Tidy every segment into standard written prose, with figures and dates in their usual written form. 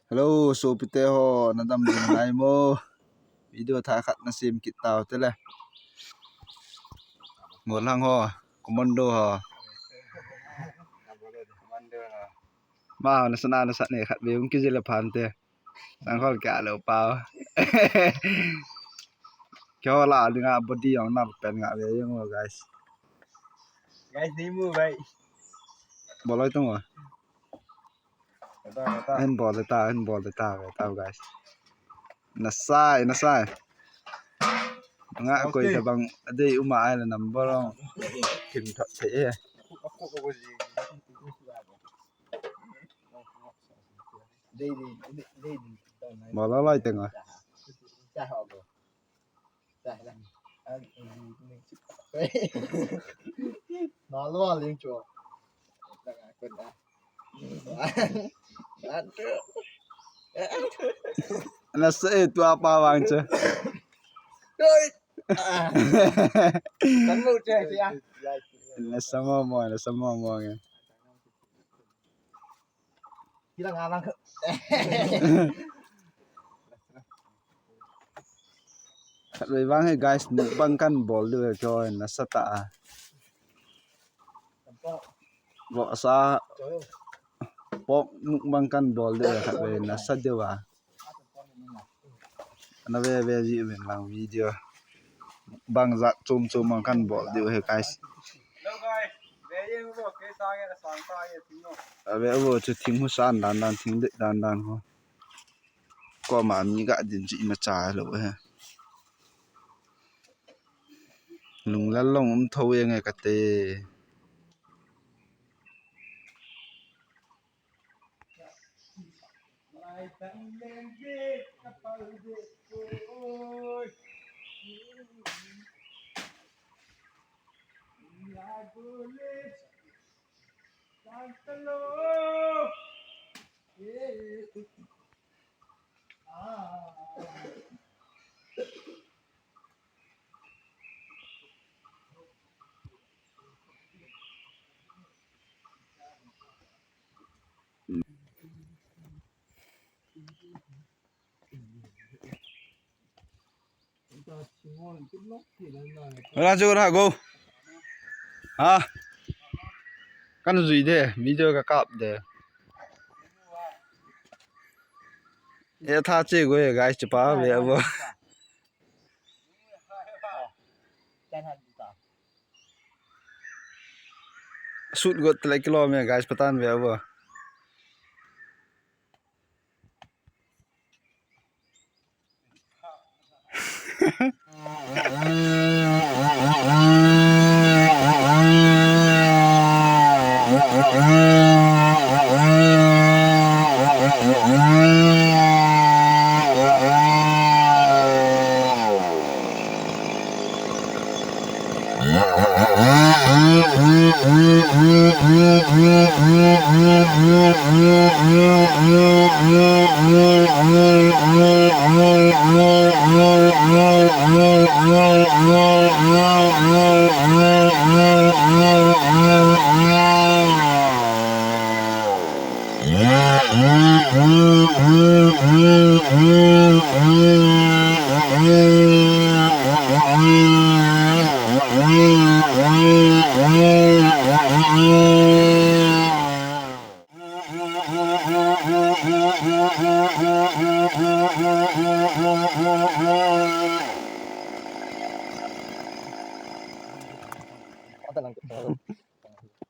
Hello, so pite ho nadam din nai mo video tha khat na sim kit taw te le ngol hang ho commando ho ma na sana na sat ne khat be ki je la phan te sang khol ka lo pa kyo la dinga body yang na pen nga be yung guys ni mu vậy boloi tong ta hen bol ta ve taw guys na sai nga koi ta bang adei uma ai la number ong kim tha the aku ko gì đây đi bola lai teng cha họ rồi cha là nó luôn liên chùa quên đã ăn trước na se tu apa wang che rồi cắn một chơi chị à na sama mo nghe chỉ là ngang lắm Rồi vang hey guys bang kan bol đưa cho na sata bo sa pok bang kan bol đưa khat ve na sadewa na ve ji ben lang video bang za chum bang kan bol đưa hey guys về yên vô cái sao nghe là sáng sao nghe tiếng nó ve wo chu thing hu san dan thing de dan ho ko ma mi ga din ji na cha lo he lung la long thâu ye ngai ka te lại tặng lên đi các bạn đi ôi lại vui lên sang lô ra chưa ra go ha kan gì thế video ka kap de e tha che go guys chpa ve abo shoot got like kilo me guys patan ve abo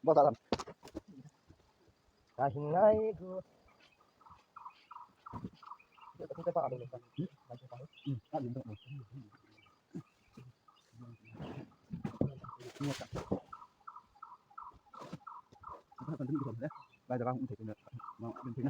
bao giờ cả hình ngay cứ cái bao được bây giờ không thể được nó bên phía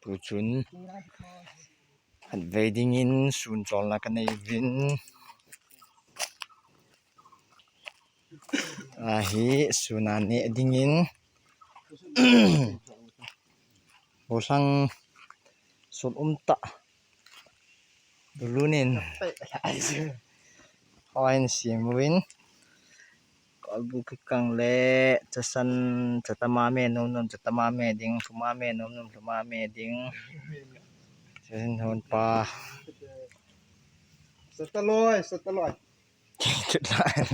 Puchun at vedingin sun chol na kanay vin ahi sunani dingin bosang sun umta dulunin hoin simuin kalbu kikang le casan catamame nom nom catamame ding sumame nom nom sumame ding casan hon pa Setaloy. Cutlaan.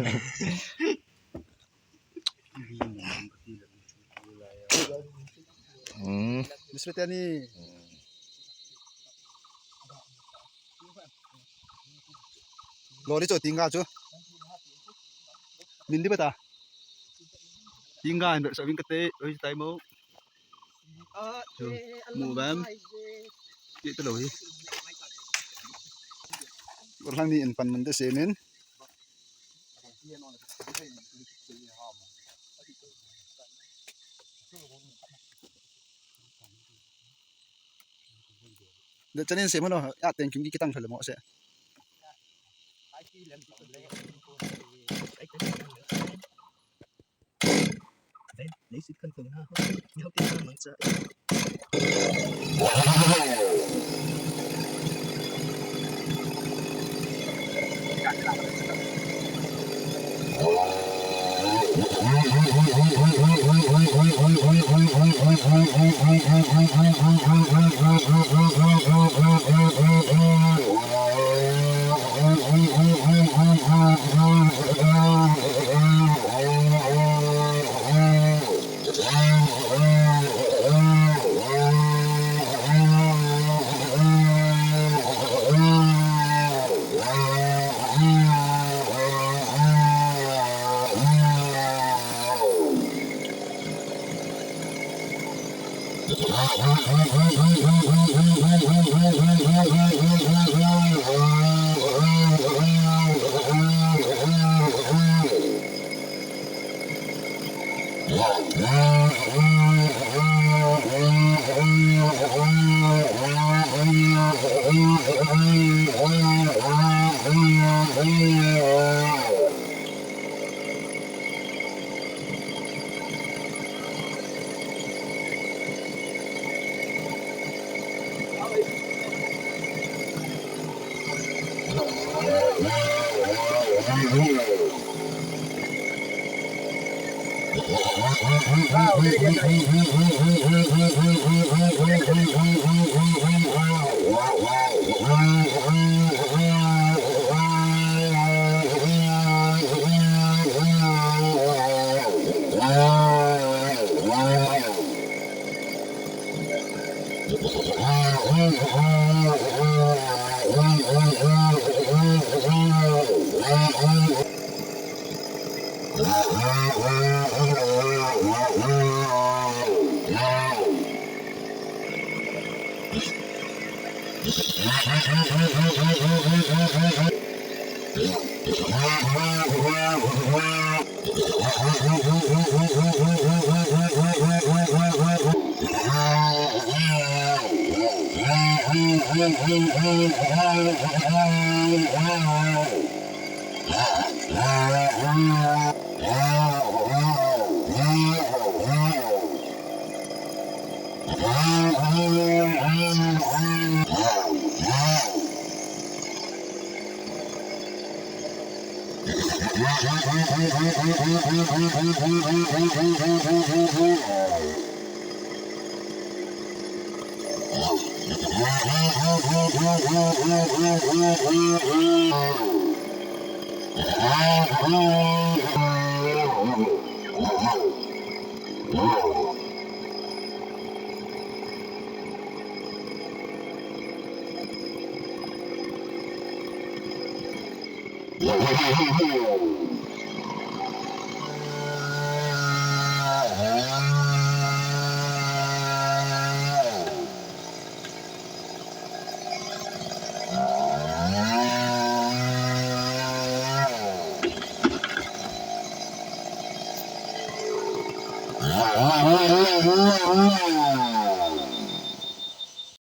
Biswita ni. Lori cho tingga cho. Min di bata. Tingga ndak sabing kete oi tai mo. Mu bam. Di teloi. Orang ni en pan mende semen. Để cho nên xem nó à tiền chúng đi cái tăng phải là mọi sẽ lấy xịt cân phần ha nhau tiền ra bằng sợ